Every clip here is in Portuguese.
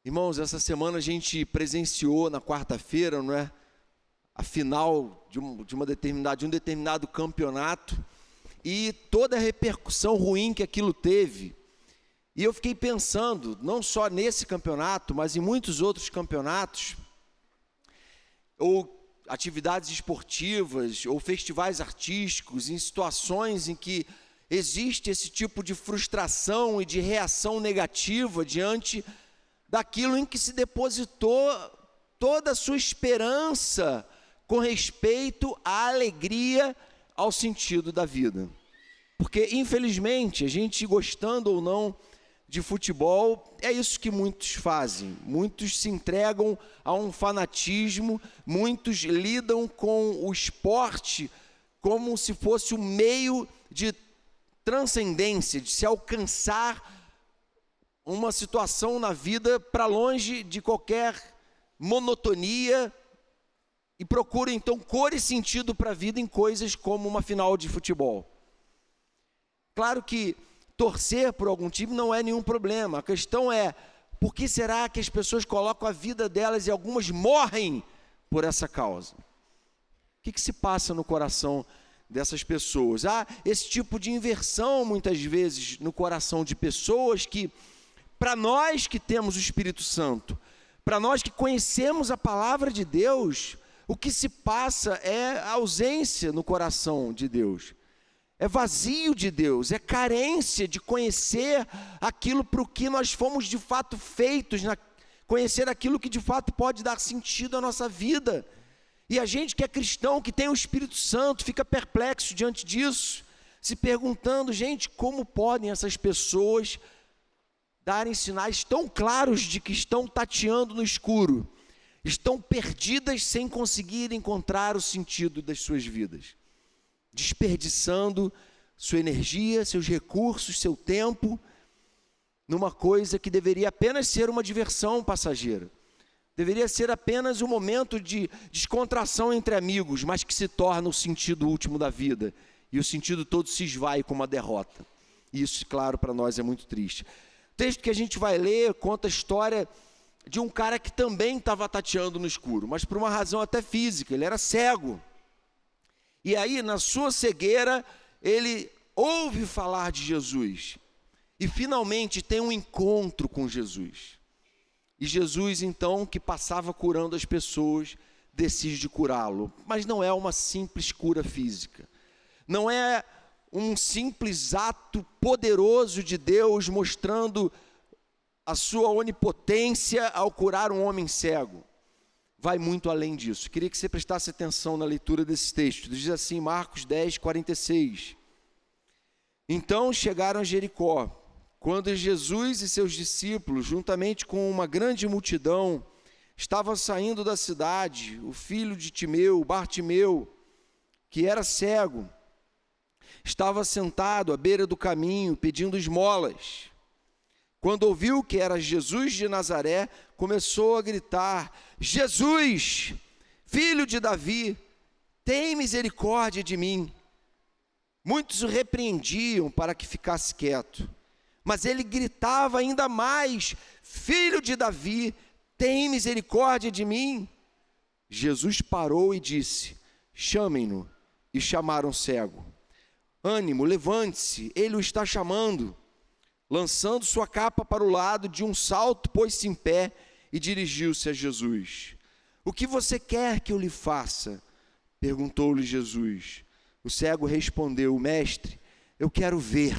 Irmãos, essa semana a gente presenciou na quarta-feira, não é? A final de um determinado campeonato e toda a repercussão ruim que aquilo teve. E eu fiquei pensando, não só nesse campeonato, mas em muitos outros campeonatos, ou atividades esportivas, ou festivais artísticos, em situações em que existe esse tipo de frustração e de reação negativa diante daquilo em que se depositou toda a sua esperança com respeito à alegria, ao sentido da vida. Porque, infelizmente, a gente, gostando ou não de futebol, é isso que muitos fazem. Muitos se entregam a um fanatismo, muitos lidam com o esporte como se fosse um meio de transcendência, de se alcançar uma situação na vida para longe de qualquer monotonia e procuram então cor e sentido para a vida em coisas como uma final de futebol. Claro que torcer por algum time não é nenhum problema, a questão é, por que será que as pessoas colocam a vida delas e algumas morrem por essa causa? O que se passa no coração dessas pessoas? Há esse tipo de inversão muitas vezes no coração de pessoas que, para nós que temos o Espírito Santo, para nós que conhecemos a palavra de Deus, o que se passa é a ausência no coração de Deus, é vazio de Deus, é carência de conhecer aquilo para o que nós fomos de fato feitos, conhecer aquilo que de fato pode dar sentido à nossa vida. E a gente que é cristão, que tem o Espírito Santo, fica perplexo diante disso, se perguntando, gente, como podem essas pessoas darem sinais tão claros de que estão tateando no escuro, estão perdidas sem conseguir encontrar o sentido das suas vidas, desperdiçando sua energia, seus recursos, seu tempo, numa coisa que deveria apenas ser uma diversão passageira, deveria ser apenas um momento de descontração entre amigos, mas que se torna o sentido último da vida, e o sentido todo se esvai com uma derrota. E isso, claro, para nós é muito triste. O texto que a gente vai ler conta a história de um cara que também estava tateando no escuro, mas por uma razão até física, ele era cego. E aí, na sua cegueira, ele ouve falar de Jesus e finalmente tem um encontro com Jesus. E Jesus, então, que passava curando as pessoas, decide curá-lo. Mas não é uma simples cura física, não é um simples ato poderoso de Deus mostrando a sua onipotência ao curar um homem cego. Vai muito além disso. Queria que você prestasse atenção na leitura desse texto. Diz assim, Marcos 10, 46. Então chegaram a Jericó, quando Jesus e seus discípulos, juntamente com uma grande multidão, estavam saindo da cidade, o filho de Timeu, Bartimeu, que era cego, estava sentado à beira do caminho, pedindo esmolas. Quando ouviu que era Jesus de Nazaré, começou a gritar, Jesus, filho de Davi, tem misericórdia de mim. Muitos o repreendiam para que ficasse quieto, mas ele gritava ainda mais, filho de Davi, tem misericórdia de mim. Jesus parou e disse, chamem-no, e chamaram o cego. Ânimo, levante-se, ele o está chamando. Lançando sua capa para o lado, de um salto pôs-se em pé e dirigiu-se a Jesus. O que você quer que eu lhe faça? Perguntou-lhe Jesus. O cego respondeu, mestre, eu quero ver.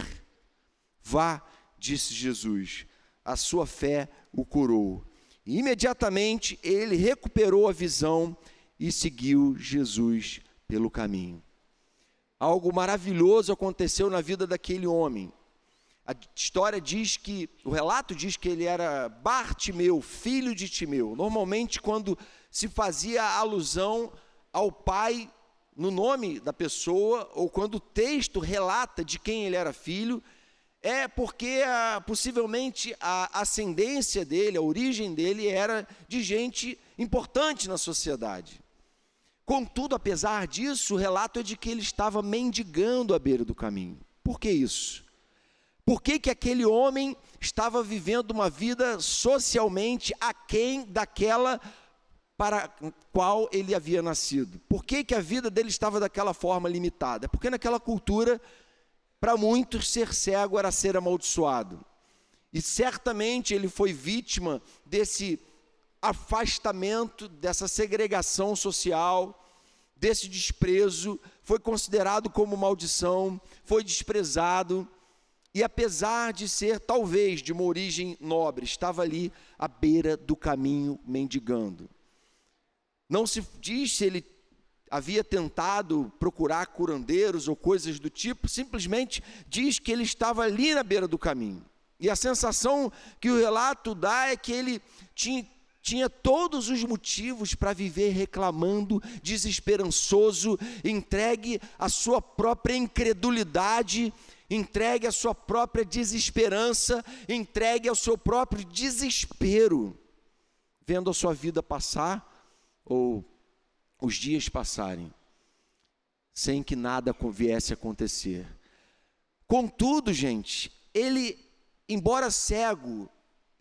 Vá, disse Jesus, a sua fé o curou. E imediatamente ele recuperou a visão e seguiu Jesus pelo caminho. Algo maravilhoso aconteceu na vida daquele homem. A história diz que, o relato diz que ele era Bartimeu, filho de Timeu. Normalmente, quando se fazia alusão ao pai no nome da pessoa, ou quando o texto relata de quem ele era filho, é porque possivelmente a ascendência dele, a origem dele era de gente importante na sociedade. Contudo, apesar disso, o relato é de que ele estava mendigando à beira do caminho. Por que isso? Por que aquele homem estava vivendo uma vida socialmente aquém daquela para a qual ele havia nascido. Por que que a vida dele estava daquela forma limitada? Porque naquela cultura, para muitos, ser cego era ser amaldiçoado. E certamente ele foi vítima desse afastamento, dessa segregação social, desse desprezo, foi considerado como maldição, foi desprezado, e apesar de ser talvez de uma origem nobre, estava ali à beira do caminho mendigando. Não se diz se ele havia tentado procurar curandeiros ou coisas do tipo, simplesmente diz que ele estava ali na beira do caminho. E a sensação que o relato dá é que ele tinha todos os motivos para viver reclamando, desesperançoso, entregue à sua própria incredulidade, entregue à sua própria desesperança, entregue ao seu próprio desespero, vendo a sua vida passar, ou os dias passarem, sem que nada viesse a acontecer. Contudo, gente, ele, embora cego,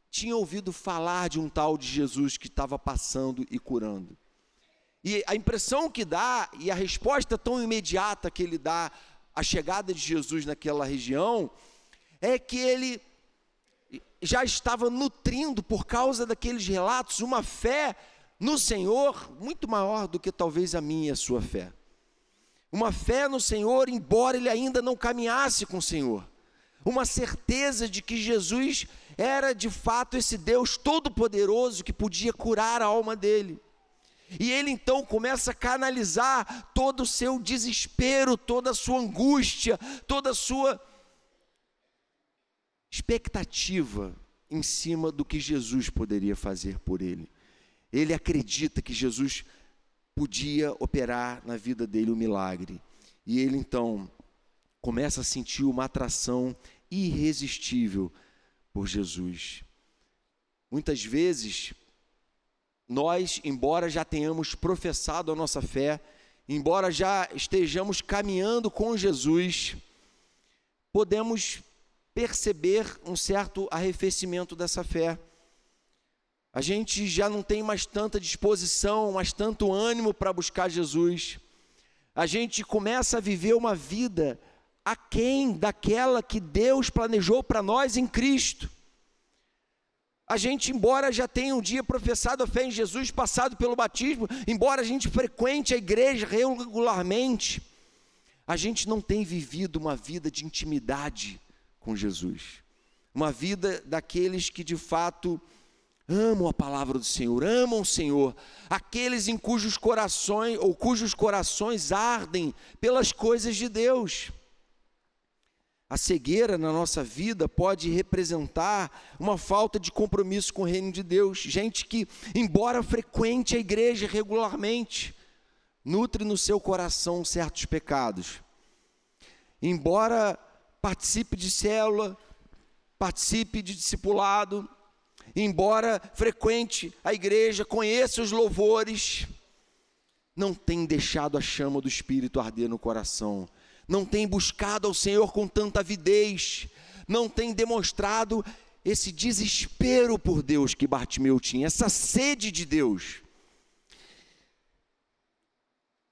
tinha ouvido falar de um tal de Jesus que estava passando e curando. E a impressão que dá, e a resposta tão imediata que ele dá à chegada de Jesus naquela região, é que ele já estava nutrindo, por causa daqueles relatos, uma fé no Senhor muito maior do que talvez a minha e a sua fé. Uma fé no Senhor, embora ele ainda não caminhasse com o Senhor. Uma certeza de que Jesus era de fato esse Deus todo-poderoso que podia curar a alma dele. E ele então começa a canalizar todo o seu desespero, toda a sua angústia, toda a sua expectativa em cima do que Jesus poderia fazer por ele. Ele acredita que Jesus podia operar na vida dele um milagre. E ele então começa a sentir uma atração irresistível por Jesus. Muitas vezes, nós, embora já tenhamos professado a nossa fé, embora já estejamos caminhando com Jesus, podemos perceber um certo arrefecimento dessa fé. A gente já não tem mais tanta disposição, mais tanto ânimo para buscar Jesus. A gente começa a viver uma vida aquém daquela que Deus planejou para nós em Cristo. A gente, embora já tenha um dia professado a fé em Jesus, passado pelo batismo, embora a gente frequente a igreja regularmente, a gente não tem vivido uma vida de intimidade com Jesus. Uma vida daqueles que de fato amam a palavra do Senhor, amam o Senhor, aqueles em cujos corações ardem pelas coisas de Deus. A cegueira na nossa vida pode representar uma falta de compromisso com o reino de Deus. Gente que, embora frequente a igreja regularmente, nutre no seu coração certos pecados. Embora participe de célula, participe de discipulado, embora frequente a igreja, conheça os louvores, não tem deixado a chama do Espírito arder no coração, não tem buscado ao Senhor com tanta avidez, não tem demonstrado esse desespero por Deus que Bartimeu tinha, essa sede de Deus.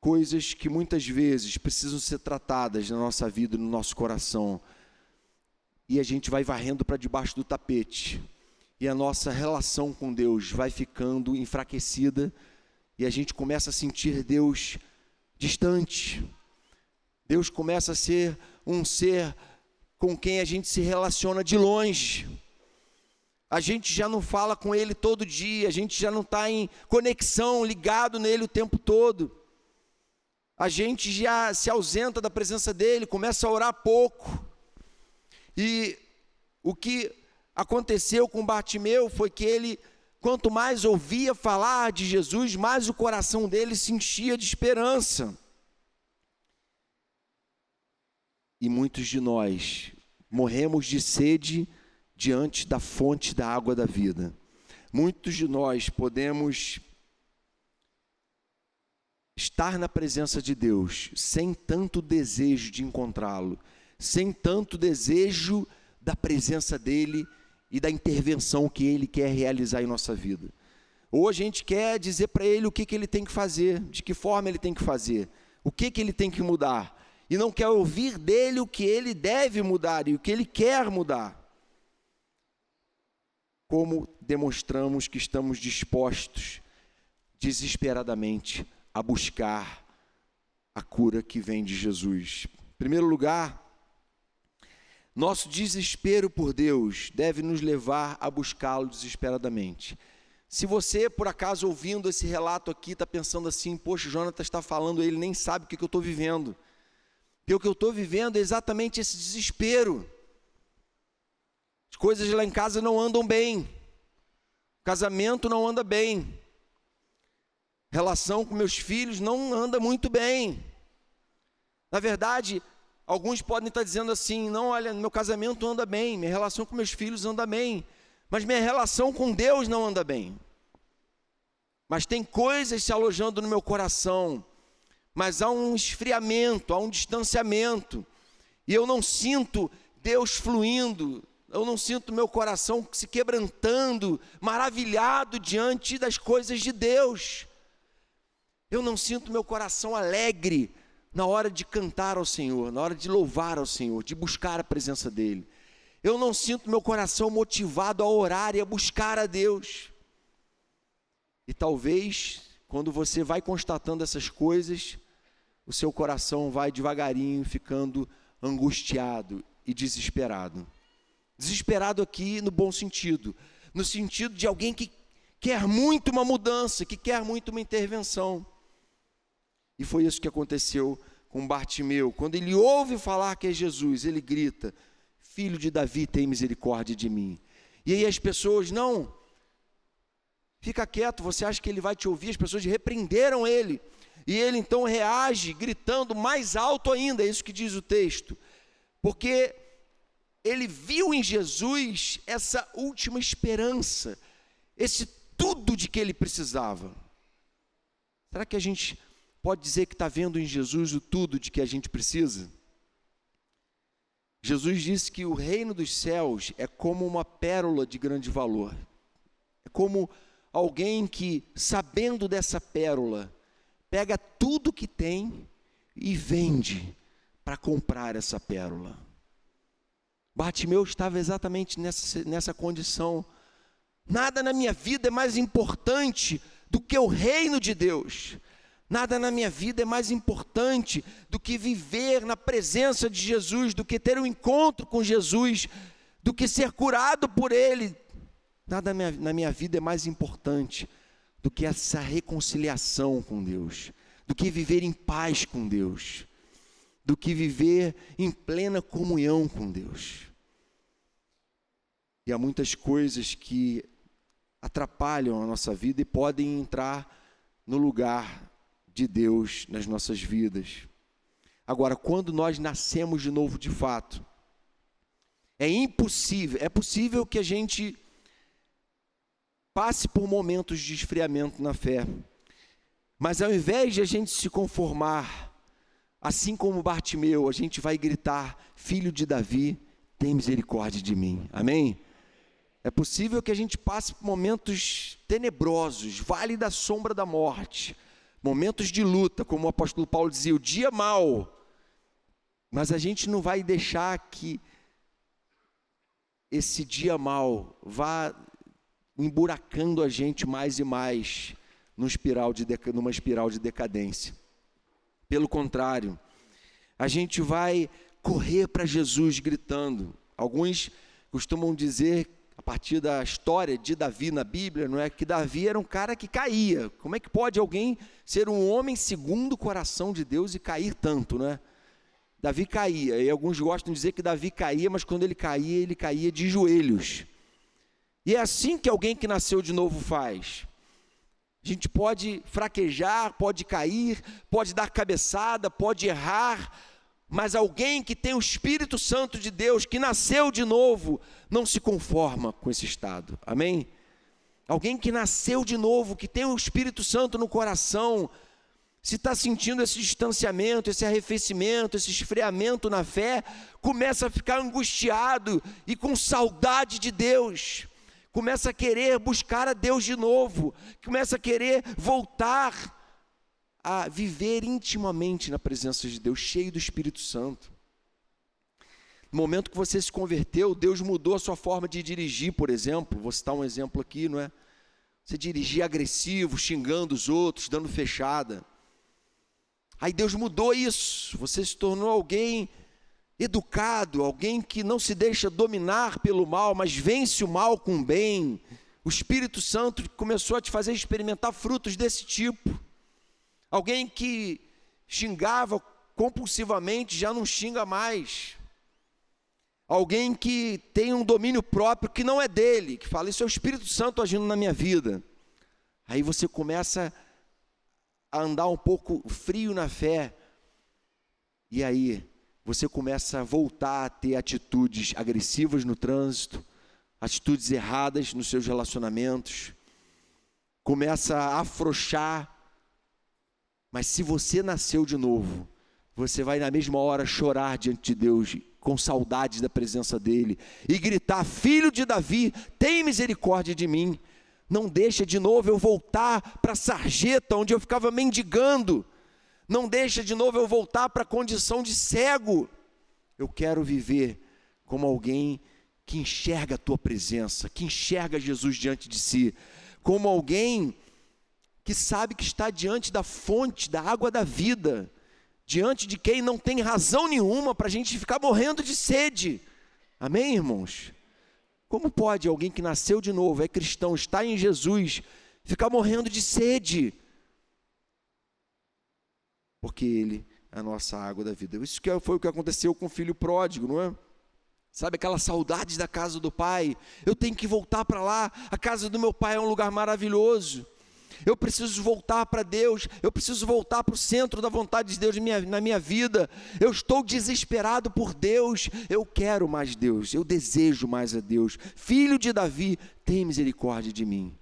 Coisas que muitas vezes precisam ser tratadas na nossa vida, no nosso coração, e a gente vai varrendo para debaixo do tapete, e a nossa relação com Deus vai ficando enfraquecida, e a gente começa a sentir Deus distante. Deus começa a ser um ser com quem a gente se relaciona de longe. A gente já não fala com Ele todo dia, a gente já não está em conexão, ligado nele o tempo todo. A gente já se ausenta da presença dEle, começa a orar pouco. E o que aconteceu com Bartimeu foi que ele, quanto mais ouvia falar de Jesus, mais o coração dele se enchia de esperança. E muitos de nós morremos de sede diante da fonte da água da vida. Muitos de nós podemos estar na presença de Deus sem tanto desejo de encontrá-lo, sem tanto desejo da presença dele e da intervenção que Ele quer realizar em nossa vida. Ou a gente quer dizer para Ele o que Ele tem que fazer, de que forma Ele tem que fazer, o que Ele tem que mudar, e não quer ouvir dEle o que Ele deve mudar e o que Ele quer mudar. Como demonstramos que estamos dispostos desesperadamente a buscar a cura que vem de Jesus? Em primeiro lugar, nosso desespero por Deus deve nos levar a buscá-lo desesperadamente. Se você, por acaso, ouvindo esse relato aqui, está pensando assim, poxa, Jonatas está falando, ele nem sabe o que eu estou vivendo. Porque o que eu estou vivendo é exatamente esse desespero. As coisas lá em casa não andam bem. O casamento não anda bem. Relação com meus filhos não anda muito bem. Na verdade, alguns podem estar dizendo assim, não, olha, meu casamento anda bem, minha relação com meus filhos anda bem, mas minha relação com Deus não anda bem. Mas tem coisas se alojando no meu coração, mas há um esfriamento, há um distanciamento, e eu não sinto Deus fluindo, eu não sinto meu coração se quebrantando, maravilhado diante das coisas de Deus. Eu não sinto meu coração alegre na hora de cantar ao Senhor, na hora de louvar ao Senhor, de buscar a presença dEle. Eu não sinto meu coração motivado a orar e a buscar a Deus. E talvez, quando você vai constatando essas coisas, o seu coração vai devagarinho ficando angustiado e desesperado. Desesperado aqui no bom sentido, no sentido de alguém que quer muito uma mudança, que quer muito uma intervenção. E foi isso que aconteceu com Bartimeu. Quando ele ouve falar que é Jesus, ele grita, filho de Davi, tem misericórdia de mim. E aí as pessoas, não, fica quieto, você acha que ele vai te ouvir? As pessoas repreenderam ele. E ele então reage, gritando mais alto ainda, é isso que diz o texto. Porque ele viu em Jesus essa última esperança, esse tudo de que ele precisava. Será que a gente pode dizer que está vendo em Jesus o tudo de que a gente precisa? Jesus disse que o reino dos céus é como uma pérola de grande valor. É como alguém que, sabendo dessa pérola, pega tudo que tem e vende para comprar essa pérola. Bartimeu estava exatamente nessa condição. Nada na minha vida é mais importante do que o reino de Deus. Nada na minha vida é mais importante do que viver na presença de Jesus, do que ter um encontro com Jesus, do que ser curado por Ele. Nada na minha vida é mais importante do que essa reconciliação com Deus, do que viver em paz com Deus, do que viver em plena comunhão com Deus. E há muitas coisas que atrapalham a nossa vida e podem entrar no lugar de Deus nas nossas vidas. Agora, quando nós nascemos de novo de fato, é possível que a gente passe por momentos de esfriamento na fé, mas ao invés de a gente se conformar, assim como Bartimeu, a gente vai gritar, filho de Davi, tem misericórdia de mim, amém? É possível que a gente passe por momentos tenebrosos, vale da sombra da morte, momentos de luta, como o apóstolo Paulo dizia, o dia mau, mas a gente não vai deixar que esse dia mau vá emburacando a gente mais e mais numa espiral de decadência. Pelo contrário, a gente vai correr para Jesus gritando. Alguns costumam dizer, a partir da história de Davi na Bíblia, não é, que Davi era um cara que caía. Como é que pode alguém ser um homem segundo o coração de Deus e cair tanto, né? Davi caía, e alguns gostam de dizer que Davi caía, mas quando ele caía de joelhos. E é assim que alguém que nasceu de novo faz. A gente pode fraquejar, pode cair, pode dar cabeçada, pode errar, mas alguém que tem o Espírito Santo de Deus, que nasceu de novo, não se conforma com esse estado, amém? Alguém que nasceu de novo, que tem o Espírito Santo no coração, se está sentindo esse distanciamento, esse arrefecimento, esse esfriamento na fé, começa a ficar angustiado e com saudade de Deus, começa a querer buscar a Deus de novo, começa a querer voltar a viver intimamente na presença de Deus, cheio do Espírito Santo. No momento que você se converteu, Deus mudou a sua forma de dirigir, por exemplo. Vou citar um exemplo aqui, não é? Você dirigia agressivo, xingando os outros, dando fechada. Aí Deus mudou isso, você se tornou alguém educado, alguém que não se deixa dominar pelo mal, mas vence o mal com o bem. O Espírito Santo começou a te fazer experimentar frutos desse tipo. Alguém que xingava compulsivamente já não xinga mais. Alguém que tem um domínio próprio que não é dele, que fala, isso é o Espírito Santo agindo na minha vida. Aí você começa a andar um pouco frio na fé, e aí você começa a voltar a ter atitudes agressivas no trânsito, atitudes erradas nos seus relacionamentos, começa a afrouxar. Mas se você nasceu de novo, você vai na mesma hora chorar diante de Deus, com saudades da presença dele, e gritar, filho de Davi, tem misericórdia de mim. Não deixa de novo eu voltar para a sarjeta, onde eu ficava mendigando. Não deixa de novo eu voltar para a condição de cego. Eu quero viver como alguém que enxerga a tua presença, que enxerga Jesus diante de si, como alguém que sabe que está diante da fonte, da água da vida, diante de quem não tem razão nenhuma para a gente ficar morrendo de sede. Amém, irmãos? Como pode alguém que nasceu de novo, é cristão, está em Jesus, ficar morrendo de sede? Porque Ele é a nossa água da vida. Isso foi o que aconteceu com o filho pródigo, não é? Sabe aquelas saudades da casa do pai? Eu tenho que voltar para lá, a casa do meu pai é um lugar maravilhoso. Eu preciso voltar para Deus, eu preciso voltar para o centro da vontade de Deus na minha vida. Eu estou desesperado por Deus, eu quero mais Deus, eu desejo mais a Deus. Filho de Davi, tem misericórdia de mim.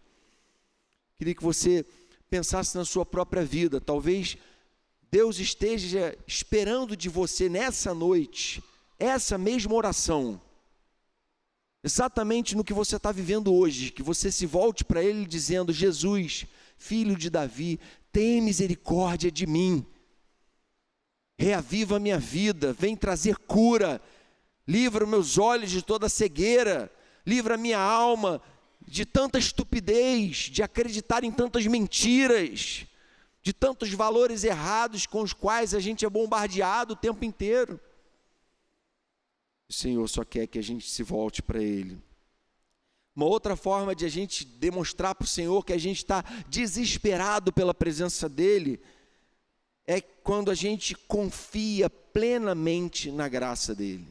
Queria que você pensasse na sua própria vida. Talvez Deus esteja esperando de você nessa noite, essa mesma oração, exatamente no que você está vivendo hoje, que você se volte para Ele dizendo, Jesus, filho de Davi, tem misericórdia de mim, reaviva a minha vida, vem trazer cura, livra meus olhos de toda cegueira, livra a minha alma de tanta estupidez, de acreditar em tantas mentiras, de tantos valores errados com os quais a gente é bombardeado o tempo inteiro. O Senhor só quer que a gente se volte para Ele. Uma outra forma de a gente demonstrar para o Senhor que a gente está desesperado pela presença dEle, é quando a gente confia plenamente na graça dEle.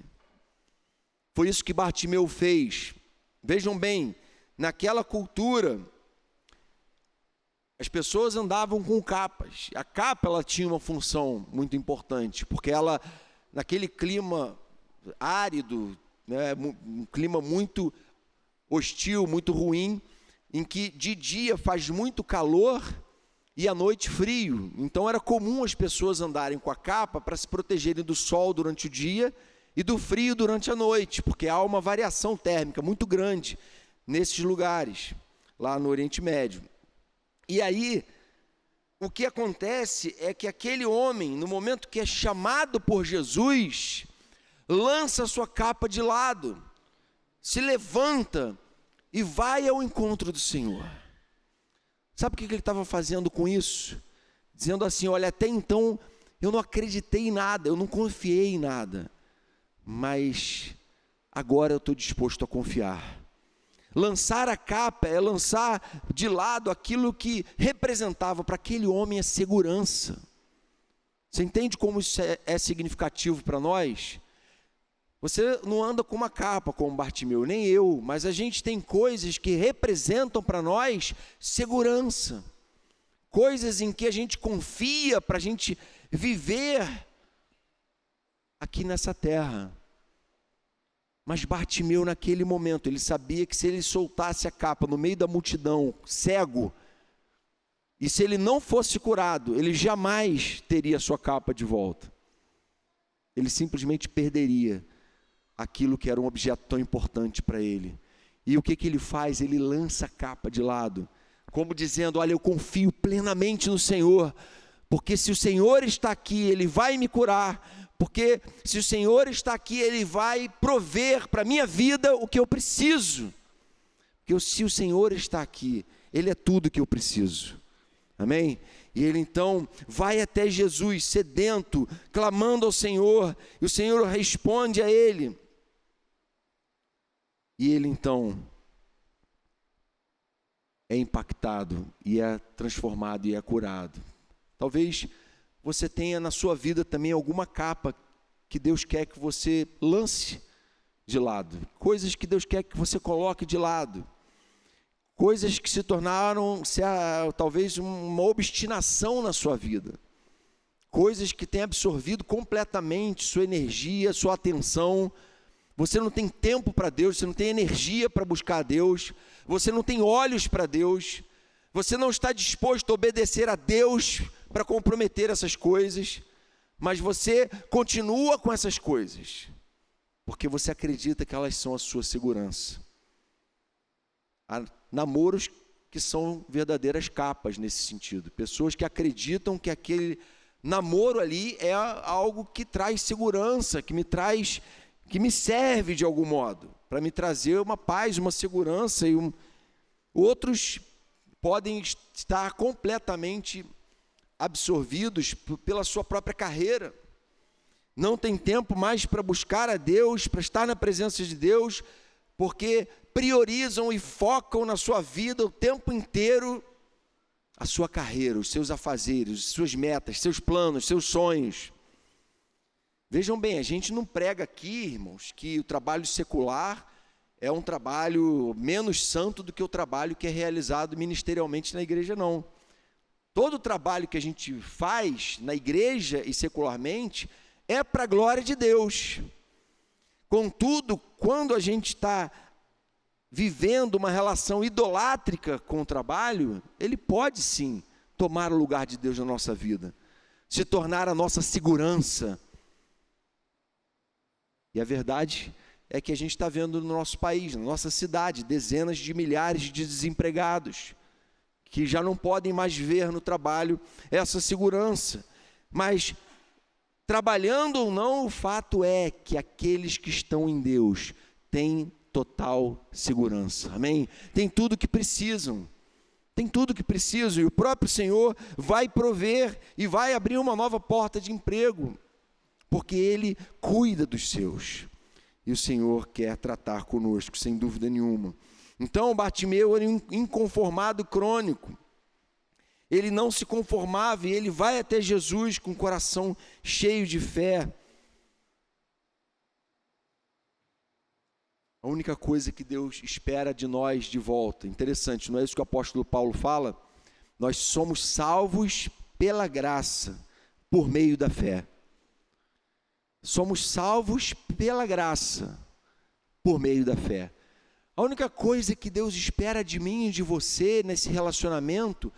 Foi isso que Bartimeu fez. Vejam bem, naquela cultura, as pessoas andavam com capas. A capa, ela tinha uma função muito importante, porque ela, naquele clima árido, né, um clima muito hostil, muito ruim, em que de dia faz muito calor e à noite frio. Então era comum as pessoas andarem com a capa para se protegerem do sol durante o dia e do frio durante a noite, porque há uma variação térmica muito grande nesses lugares, lá no Oriente Médio. E aí, o que acontece é que aquele homem, no momento que é chamado por Jesus, lança a sua capa de lado, se levanta e vai ao encontro do Senhor. Sabe o que ele estava fazendo com isso? Dizendo assim, olha, até então eu não acreditei em nada, eu não confiei em nada, mas agora eu estou disposto a confiar. Lançar a capa é lançar de lado aquilo que representava para aquele homem a segurança. Você entende como isso é significativo para nós? Você não anda com uma capa como Bartimeu, nem eu, mas a gente tem coisas que representam para nós segurança. Coisas em que a gente confia para a gente viver aqui nessa terra. Mas Bartimeu, naquele momento, ele sabia que se ele soltasse a capa no meio da multidão, cego, E se ele não fosse curado, ele jamais teria sua capa de volta. Ele simplesmente perderia aquilo que era um objeto tão importante para ele. E o que ele faz? Ele lança a capa de lado, como dizendo: olha, eu confio plenamente no Senhor, porque se o Senhor está aqui, Ele vai me curar, porque se o Senhor está aqui, Ele vai prover para a minha vida o que eu preciso, porque se o Senhor está aqui, Ele é tudo que eu preciso. Amém? E ele então vai até Jesus, sedento, clamando ao Senhor, e o Senhor responde a ele. E ele então é impactado, e é transformado, e é curado. Talvez você tenha na sua vida também alguma capa que Deus quer que você lance de lado, coisas que Deus quer que você coloque de lado. Coisas que se tornaram talvez uma obstinação na sua vida. Coisas que têm absorvido completamente sua energia, sua atenção. Você não tem tempo para Deus, você não tem energia para buscar a Deus, você não tem olhos para Deus, você não está disposto a obedecer a Deus para comprometer essas coisas, mas você continua com essas coisas, porque você acredita que elas são a sua segurança. Há namoros que são verdadeiras capas nesse sentido. Pessoas que acreditam que aquele namoro ali é algo que traz segurança, que me serve de algum modo, para me trazer uma paz, uma segurança. Outros podem estar completamente absorvidos pela sua própria carreira. Não tem tempo mais para buscar a Deus, para estar na presença de Deus, porque priorizam e focam na sua vida o tempo inteiro a sua carreira, os seus afazeres, suas metas, seus planos, seus sonhos. Vejam bem, a gente não prega aqui, irmãos, que o trabalho secular é um trabalho menos santo do que o trabalho que é realizado ministerialmente na igreja, não. Todo o trabalho que a gente faz na igreja e secularmente é para a glória de Deus. Contudo, quando a gente está vivendo uma relação idolátrica com o trabalho, ele pode sim tomar o lugar de Deus na nossa vida, se tornar a nossa segurança. E a verdade é que a gente está vendo no nosso país, na nossa cidade, dezenas de milhares de desempregados, que já não podem mais ver no trabalho essa segurança. Mas, trabalhando ou não, o fato é que aqueles que estão em Deus têm total segurança, amém? Tem tudo que precisam, e o próprio Senhor vai prover e vai abrir uma nova porta de emprego, porque Ele cuida dos seus, e o Senhor quer tratar conosco, sem dúvida nenhuma. Então, Bartimeu era um inconformado crônico, ele não se conformava, e ele vai até Jesus com o coração cheio de fé. A única coisa que Deus espera de nós de volta, interessante, não é isso que o apóstolo Paulo fala? Nós somos salvos pela graça, por meio da fé. Somos salvos pela graça, por meio da fé. A única coisa que Deus espera de mim e de você nesse relacionamento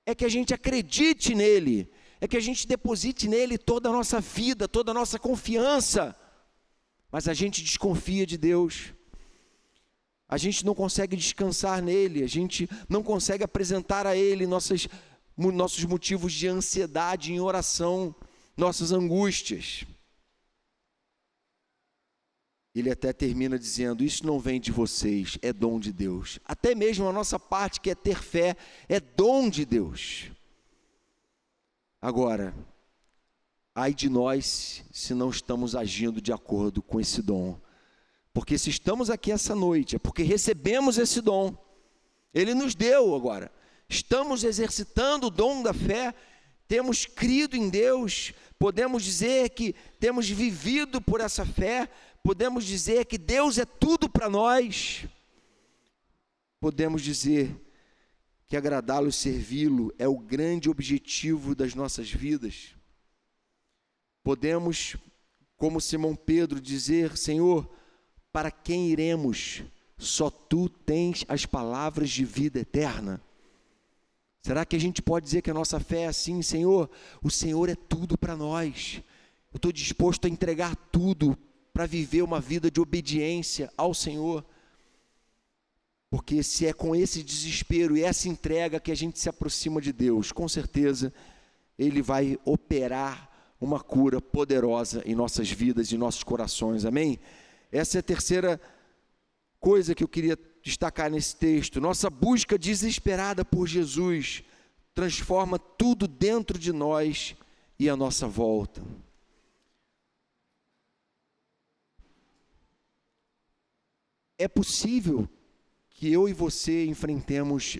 é que a gente acredite nele, é que a gente deposite nele toda a nossa vida, toda a nossa confiança. Mas a gente desconfia de Deus, a gente não consegue descansar nele, a gente não consegue apresentar a Ele nossos motivos de ansiedade em oração, nossas angústias. Ele até termina dizendo: isso não vem de vocês, é dom de Deus. Até mesmo a nossa parte, que é ter fé, é dom de Deus. Agora, ai de nós se não estamos agindo de acordo com esse dom. Porque se estamos aqui essa noite, é porque recebemos esse dom. Ele nos deu agora. Estamos exercitando o dom da fé, temos crido em Deus, podemos dizer que temos vivido por essa fé, podemos dizer que Deus é tudo para nós. Podemos dizer que agradá-lo e servi-lo é o grande objetivo das nossas vidas. Podemos, como Simão Pedro, dizer: Senhor, para quem iremos? Só Tu tens as palavras de vida eterna. Será que a gente pode dizer que a nossa fé é assim? Senhor, o Senhor é tudo para nós. Eu estou disposto a entregar tudo para viver uma vida de obediência ao Senhor. Porque se é com esse desespero e essa entrega que a gente se aproxima de Deus, com certeza Ele vai operar uma cura poderosa em nossas vidas e nossos corações, amém? Essa é a terceira coisa que eu queria destacar nesse texto. Nossa busca desesperada por Jesus transforma tudo dentro de nós e à nossa volta. É possível que eu e você enfrentemos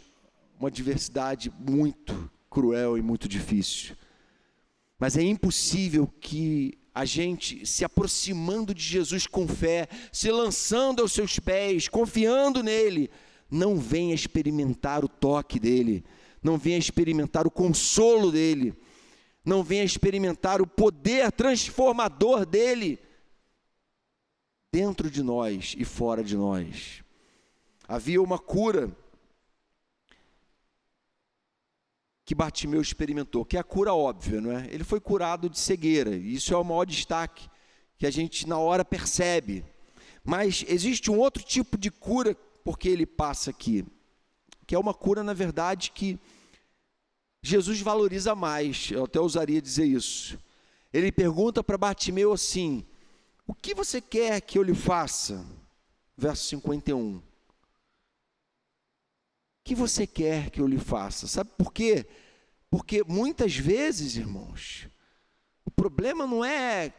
uma adversidade muito cruel e muito difícil. Mas é impossível que a gente, se aproximando de Jesus com fé, se lançando aos seus pés, confiando nele, não venha experimentar o toque dele, não venha experimentar o consolo dele, não venha experimentar o poder transformador dele dentro de nós e fora de nós. Havia uma cura que Bartimeu experimentou, que é a cura óbvia, não é? Ele foi curado de cegueira, e isso é o maior destaque que a gente na hora percebe. Mas existe um outro tipo de cura, porque ele passa aqui, que é uma cura, na verdade, que Jesus valoriza mais, eu até ousaria dizer isso. Ele pergunta para Bartimeu assim: o que você quer que eu lhe faça? Verso 51. O que você quer que eu lhe faça? Sabe por quê? Porque muitas vezes, irmãos, o problema não é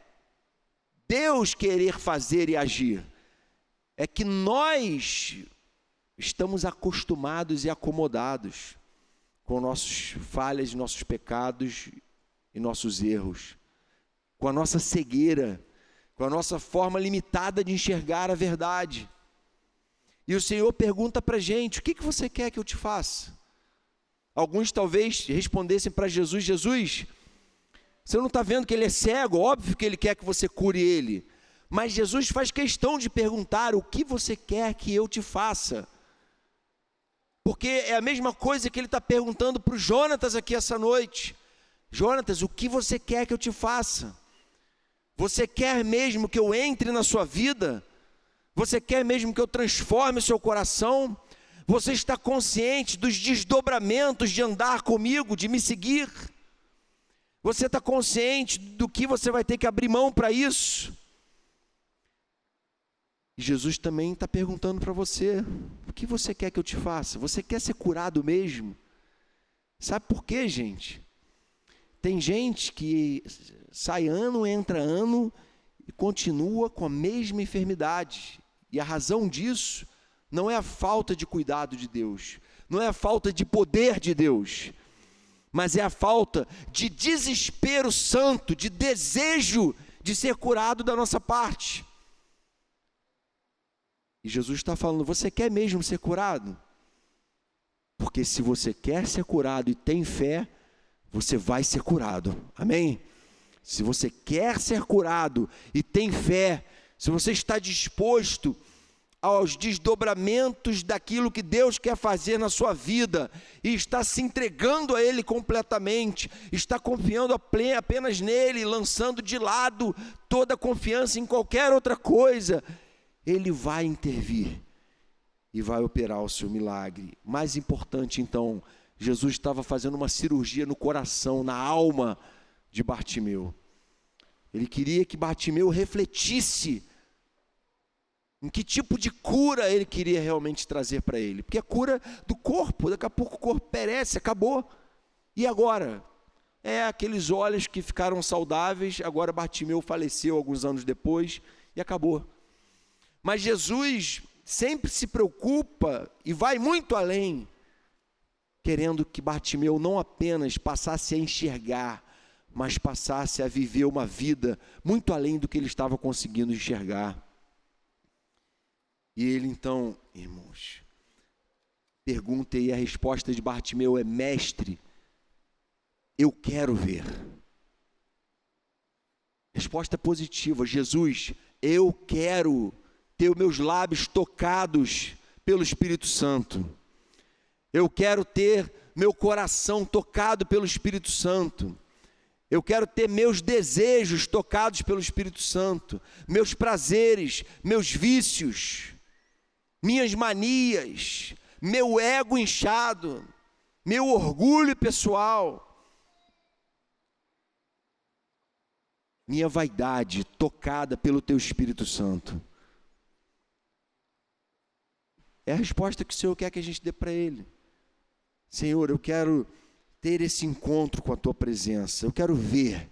Deus querer fazer e agir, é que nós estamos acostumados e acomodados com nossas falhas, nossos pecados e nossos erros, com a nossa cegueira, com a nossa forma limitada de enxergar a verdade. E o Senhor pergunta para a gente: o que você quer que eu te faça? Alguns talvez respondessem para Jesus: Jesus, você não está vendo que ele é cego? Óbvio que ele quer que você cure ele. Mas Jesus faz questão de perguntar: o que você quer que eu te faça? Porque é a mesma coisa que ele está perguntando para o Jonatas aqui essa noite. Jonatas, o que você quer que eu te faça? Você quer mesmo que eu entre na sua vida? Você quer mesmo que eu transforme o seu coração? Você está consciente dos desdobramentos de andar comigo, de me seguir? Você está consciente do que você vai ter que abrir mão para isso? E Jesus também está perguntando para você: o que você quer que eu te faça? Você quer ser curado mesmo? Sabe por quê, gente? Tem gente que sai ano, entra ano e continua com a mesma enfermidade. E a razão disso não é a falta de cuidado de Deus, não é a falta de poder de Deus, mas é a falta de desespero santo, de desejo de ser curado da nossa parte. E Jesus está falando: você quer mesmo ser curado? Porque se você quer ser curado e tem fé, você vai ser curado, amém? Se você quer ser curado e tem fé, se você está disposto aos desdobramentos daquilo que Deus quer fazer na sua vida, e está se entregando a Ele completamente, está confiando apenas nele, lançando de lado toda a confiança em qualquer outra coisa, Ele vai intervir e vai operar o seu milagre. Mais importante então, Jesus estava fazendo uma cirurgia no coração, na alma de Bartimeu. Ele queria que Bartimeu refletisse em que tipo de cura ele queria realmente trazer para ele. Porque a cura do corpo, daqui a pouco o corpo perece, acabou. E agora? Aqueles olhos que ficaram saudáveis, agora Bartimeu faleceu alguns anos depois e acabou. Mas Jesus sempre se preocupa e vai muito além, querendo que Bartimeu não apenas passasse a enxergar, mas passasse a viver uma vida muito além do que ele estava conseguindo enxergar. E ele então, irmãos, pergunta, e a resposta de Bartimeu é: mestre, eu quero ver. Resposta positiva: Jesus, eu quero ter os meus lábios tocados pelo Espírito Santo. Eu quero ter meu coração tocado pelo Espírito Santo. Eu quero ter meus desejos tocados pelo Espírito Santo, meus prazeres, meus vícios, minhas manias, meu ego inchado, meu orgulho pessoal, minha vaidade tocada pelo Teu Espírito Santo. É a resposta que o Senhor quer que a gente dê para Ele. Senhor, eu quero ter esse encontro com a Tua presença, eu quero ver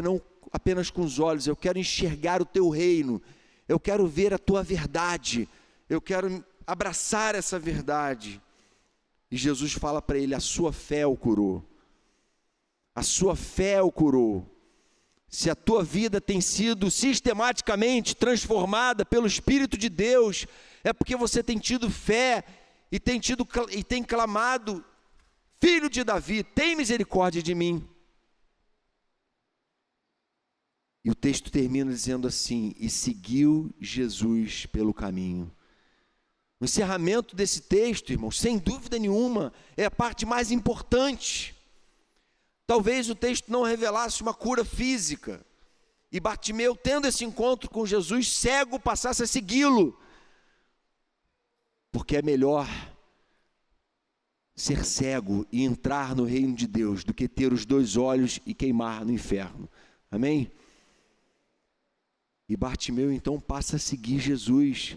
não apenas com os olhos, eu quero enxergar o Teu reino, eu quero ver a Tua verdade, eu quero abraçar essa verdade. E Jesus fala para ele: a sua fé o curou, a sua fé o curou. Se a tua vida tem sido sistematicamente transformada pelo Espírito de Deus, é porque você tem tido fé e tem clamado: Filho de Davi, tem misericórdia de mim. E o texto termina dizendo assim: e seguiu Jesus pelo caminho. O encerramento desse texto, irmãos, sem dúvida nenhuma, é a parte mais importante. Talvez o texto não revelasse uma cura física, e Bartimeu, tendo esse encontro com Jesus, cego, passasse a segui-lo, porque é melhor ser cego e entrar no reino de Deus do que ter os 2 olhos e queimar no inferno. Amém? E Bartimeu então passa a seguir Jesus,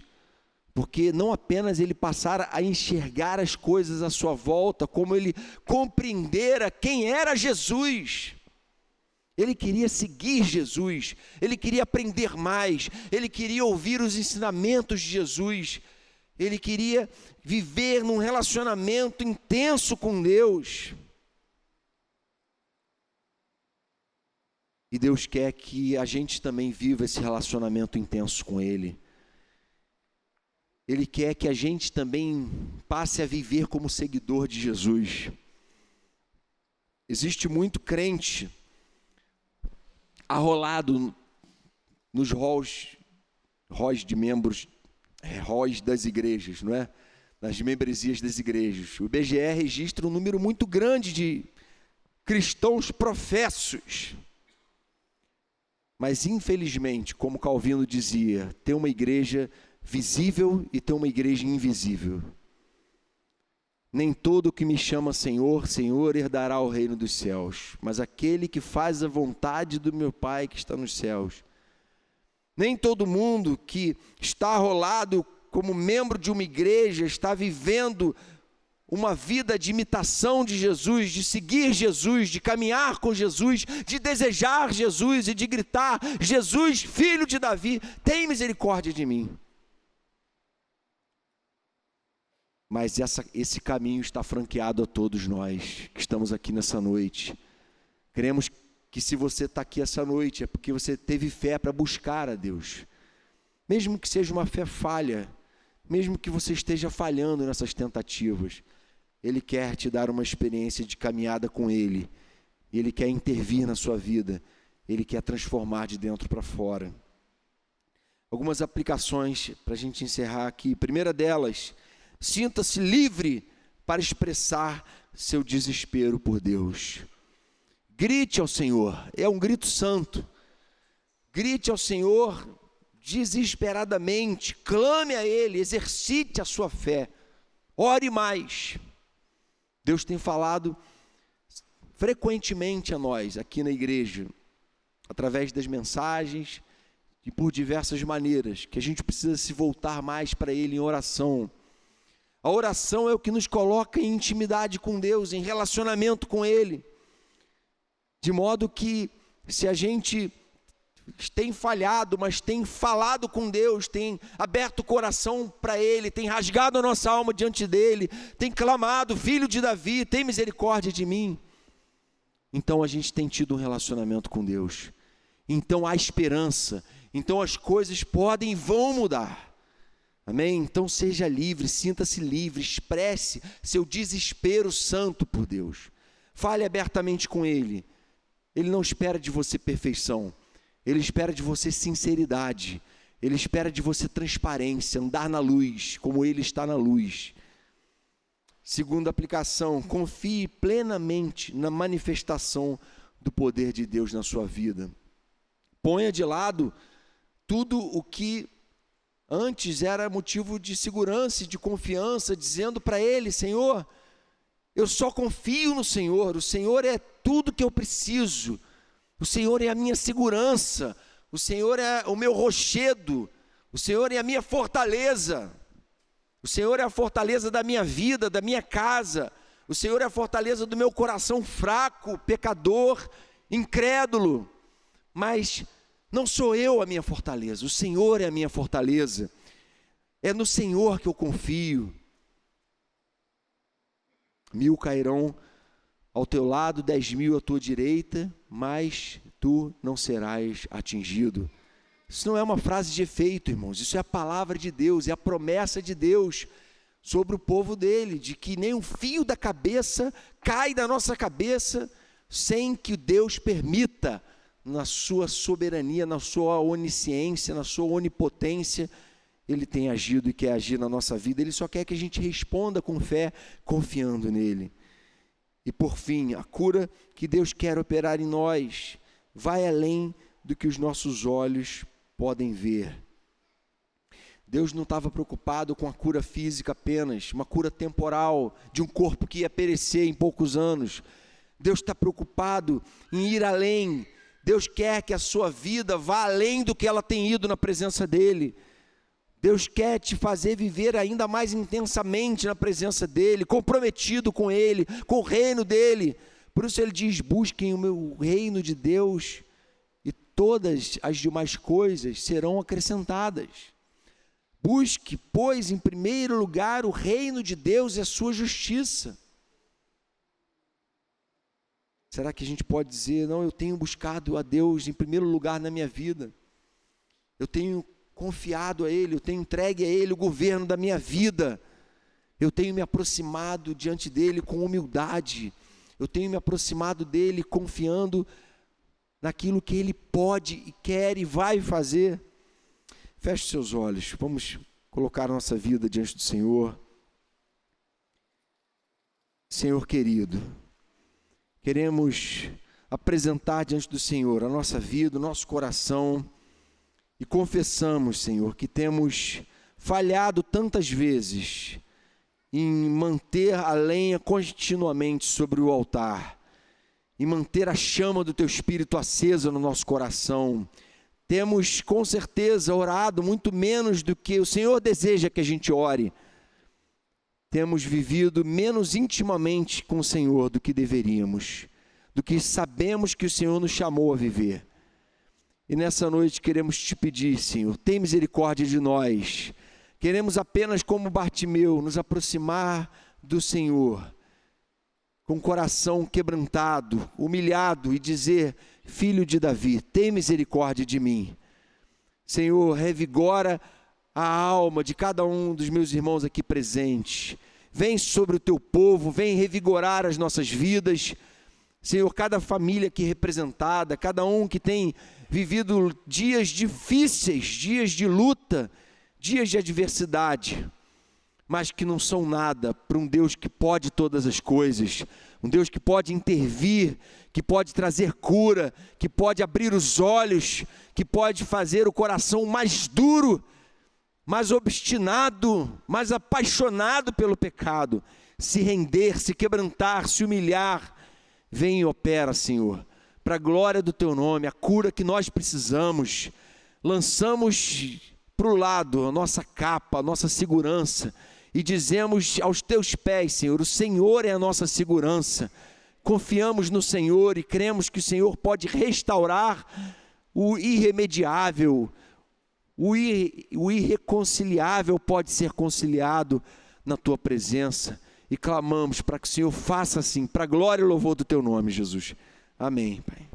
porque não apenas ele passara a enxergar as coisas à sua volta, como ele compreendera quem era Jesus. Ele queria seguir Jesus, ele queria aprender mais, ele queria ouvir os ensinamentos de Jesus, ele queria viver num relacionamento intenso com Deus. E Deus quer que a gente também viva esse relacionamento intenso com Ele. Ele quer que a gente também passe a viver como seguidor de Jesus. Existe muito crente arrolado nos halls de membros, halls das igrejas, não é? Nas membresias das igrejas. O IBGE registra um número muito grande de cristãos professos. Mas infelizmente, como Calvino dizia, tem uma igreja visível e tem uma igreja invisível. Nem todo que me chama Senhor, Senhor, herdará o reino dos céus, mas aquele que faz a vontade do meu Pai que está nos céus. Nem todo mundo que está arrolado como membro de uma igreja está vivendo uma vida de imitação de Jesus, de seguir Jesus, de caminhar com Jesus, de desejar Jesus e de gritar: Jesus, filho de Davi, tem misericórdia de mim. Mas esse caminho está franqueado a todos nós que estamos aqui nessa noite. Queremos que, se você está aqui essa noite, é porque você teve fé para buscar a Deus. Mesmo que seja uma fé falha, mesmo que você esteja falhando nessas tentativas, Ele quer te dar uma experiência de caminhada com Ele. Ele quer intervir na sua vida. Ele quer transformar de dentro para fora. Algumas aplicações para a gente encerrar aqui. Primeira delas: sinta-se livre para expressar seu desespero por Deus. Grite ao Senhor, é um grito santo. Grite ao Senhor desesperadamente, clame a Ele, exercite a sua fé, ore mais. Deus tem falado frequentemente a nós aqui na igreja, através das mensagens e por diversas maneiras, que a gente precisa se voltar mais para Ele em oração. A oração é o que nos coloca em intimidade com Deus, em relacionamento com Ele. De modo que, se a gente tem falhado, mas tem falado com Deus, tem aberto o coração para Ele, tem rasgado a nossa alma diante dEle, tem clamado: Filho de Davi, tem misericórdia de mim. Então a gente tem tido um relacionamento com Deus. Então há esperança. Então as coisas podem e vão mudar. Amém? Então seja livre, sinta-se livre, expresse seu desespero santo por Deus. Fale abertamente com Ele. Ele não espera de você perfeição. Ele espera de você sinceridade. Ele espera de você transparência, andar na luz, como Ele está na luz. Segunda aplicação, confie plenamente na manifestação do poder de Deus na sua vida. Ponha de lado tudo o que antes era motivo de segurança e de confiança, dizendo para Ele: Senhor, eu só confio no Senhor, o Senhor é tudo que eu preciso, o Senhor é a minha segurança, o Senhor é o meu rochedo, o Senhor é a minha fortaleza, o Senhor é a fortaleza da minha vida, da minha casa, o Senhor é a fortaleza do meu coração fraco, pecador, incrédulo. Mas não sou eu a minha fortaleza, o Senhor é a minha fortaleza, é no Senhor que eu confio. 1000 cairão ao teu lado, 10.000 à tua direita, mas tu não serás atingido. Isso não é uma frase de efeito, irmãos, isso é a palavra de Deus, é a promessa de Deus sobre o povo dele, de que nem um fio da cabeça cai da nossa cabeça sem que Deus permita, na sua soberania, na sua onisciência, na sua onipotência, Ele tem agido e quer agir na nossa vida. Ele só quer que a gente responda com fé, confiando nele. E por fim, a cura que Deus quer operar em nós vai além do que os nossos olhos podem ver. Deus não estava preocupado com a cura física apenas, uma cura temporal de um corpo que ia perecer em poucos anos. Deus está preocupado em ir além. Deus quer que a sua vida vá além do que ela tem ido na presença dEle. Deus quer te fazer viver ainda mais intensamente na presença dEle, comprometido com Ele, com o reino dEle. Por isso Ele diz: busquem o meu reino de Deus e todas as demais coisas serão acrescentadas. Busque, pois, em primeiro lugar o reino de Deus e a sua justiça. Será que a gente pode dizer: não, eu tenho buscado a Deus em primeiro lugar na minha vida, eu tenho confiado a Ele, eu tenho entregue a Ele o governo da minha vida, eu tenho me aproximado diante dEle com humildade, eu tenho me aproximado dEle confiando naquilo que Ele pode e quer e vai fazer? Feche seus olhos, vamos colocar a nossa vida diante do Senhor. Senhor querido, queremos apresentar diante do Senhor a nossa vida, o nosso coração, e confessamos, Senhor, que temos falhado tantas vezes em manter a lenha continuamente sobre o altar, em manter a chama do Teu Espírito acesa no nosso coração. Temos com certeza orado muito menos do que o Senhor deseja que a gente ore. Temos vivido menos intimamente com o Senhor do que deveríamos, do que sabemos que o Senhor nos chamou a viver. E nessa noite queremos te pedir, Senhor, tem misericórdia de nós. Queremos apenas, como Bartimeu, nos aproximar do Senhor, com o coração quebrantado, humilhado, e dizer: Filho de Davi, tem misericórdia de mim. Senhor, revigora a alma de cada um dos meus irmãos aqui presentes. Vem sobre o teu povo, vem revigorar as nossas vidas. Senhor, cada família aqui representada, cada um que tem vivido dias difíceis, dias de luta, dias de adversidade, mas que não são nada para um Deus que pode todas as coisas, um Deus que pode intervir, que pode trazer cura, que pode abrir os olhos, que pode fazer o coração mais duro, mais obstinado, mais apaixonado pelo pecado, se render, se quebrantar, se humilhar. Vem e opera, Senhor, para a glória do Teu nome, a cura que nós precisamos. Lançamos para o lado a nossa capa, a nossa segurança, e dizemos aos Teus pés, Senhor, o Senhor é a nossa segurança. Confiamos no Senhor e cremos que o Senhor pode restaurar o irremediável, o irreconciliável pode ser conciliado na Tua presença. E clamamos para que o Senhor faça assim, para a glória e louvor do Teu nome, Jesus. Amém, Pai.